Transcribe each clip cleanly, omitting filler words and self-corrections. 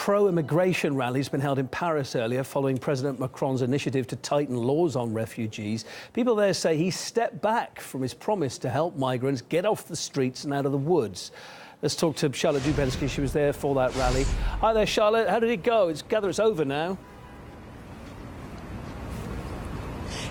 pro-immigration rally has been held in Paris earlier following President Macron's initiative to tighten laws on refugees. People there say he stepped back from his promise to help migrants get off the streets and out of the woods. Let's talk to Charlotte Dubensky. She was there for that rally. Hi there, Charlotte. How did it go? It's over now.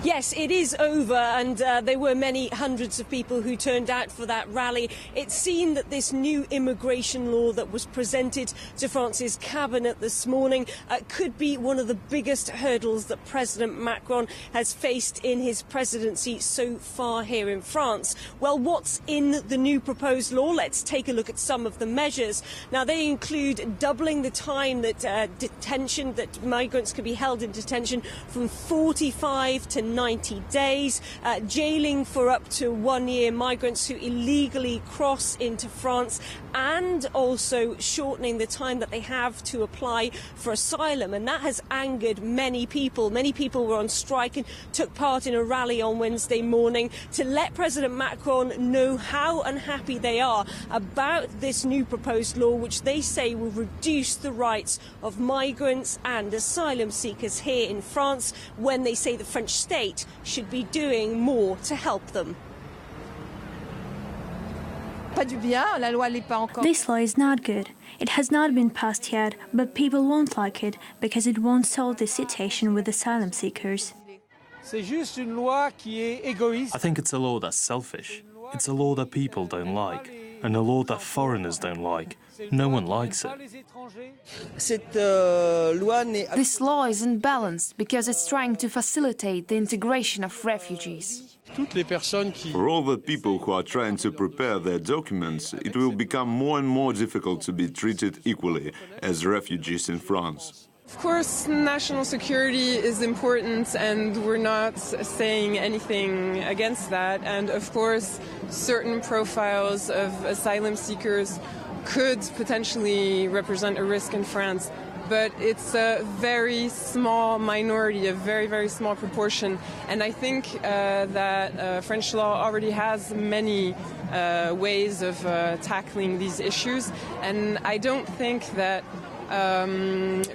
Yes, it is over, and there were many hundreds of people who turned out for that rally. It's seen that this new immigration law that was presented to France's cabinet this morning could be one of the biggest hurdles that President Macron has faced in his presidency so far here in France. Well, what's in the new proposed law? Let's take a look at some of the measures. Now, they include doubling the time that that migrants could be held in detention from 45 to 90 days, jailing for up to 1 year migrants who illegally cross into France, and also shortening the time that they have to apply for asylum. And that has angered many people. Many people were on strike and took part in a rally on Wednesday morning to let President Macron know how unhappy they are about this new proposed law, which they say will reduce the rights of migrants and asylum seekers here in France, when they say the French state should be doing more to help them. This law is not good. It has not been passed yet, but people won't like it because it won't solve the situation with asylum seekers. I think it's a law that's selfish. It's a law that people don't like, and a law that foreigners don't like. No one likes it. This law isn't balanced because it's trying to facilitate the integration of refugees. For all the people who are trying to prepare their documents, it will become more and more difficult to be treated equally as refugees in France. Of course, national security is important, and we're not saying anything against that. And of course, certain profiles of asylum seekers could potentially represent a risk in France. But it's a very small minority, a very, very small proportion. And I think that French law already has many ways of tackling these issues. And I don't think that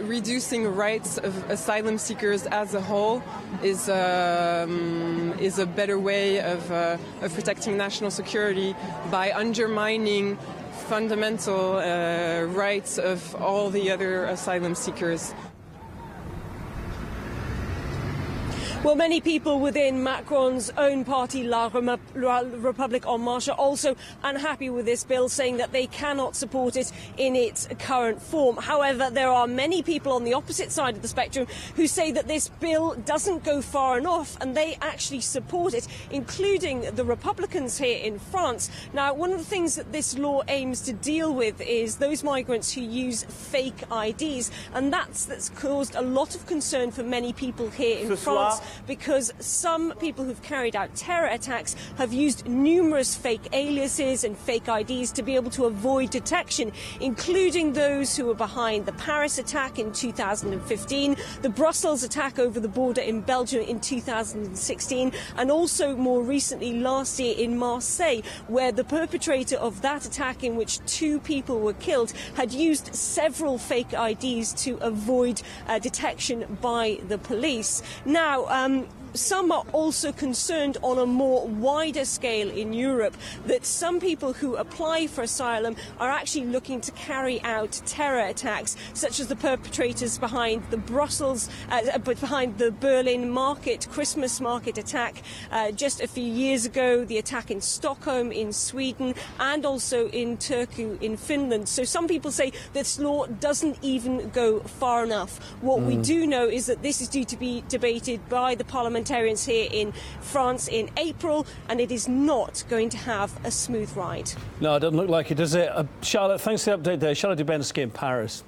reducing rights of asylum seekers as a whole is a better way of protecting national security by undermining fundamental rights of all the other asylum seekers. Well, many people within Macron's own party, La République En Marche, are also unhappy with this bill, saying that they cannot support it in its current form. However, there are many people on the opposite side of the spectrum who say that this bill doesn't go far enough, and they actually support it, including the Republicans here in France. Now, one of the things that this law aims to deal with is those migrants who use fake IDs, and that's caused a lot of concern for many people here in France, because some people who've carried out terror attacks have used numerous fake aliases and fake IDs to be able to avoid detection, including those who were behind the Paris attack in 2015, the Brussels attack over the border in Belgium in 2016, and also more recently last year in Marseille, where the perpetrator of that attack, in which 2 people were killed, had used several fake IDs to avoid detection by the police. Now, some are also concerned on a more wider scale in Europe that some people who apply for asylum are actually looking to carry out terror attacks, such as the perpetrators behind the behind the Berlin market, Christmas market attack just a few years ago, the attack in Stockholm in Sweden, and also in Turku in Finland. So some people say this law doesn't even go far enough. What we do know is that this is due to be debated by the parliamentarians here in France in April, and it is not going to have a smooth ride. No, it doesn't look like it, does it? Charlotte, thanks for the update there. Charlotte Dubensky in Paris.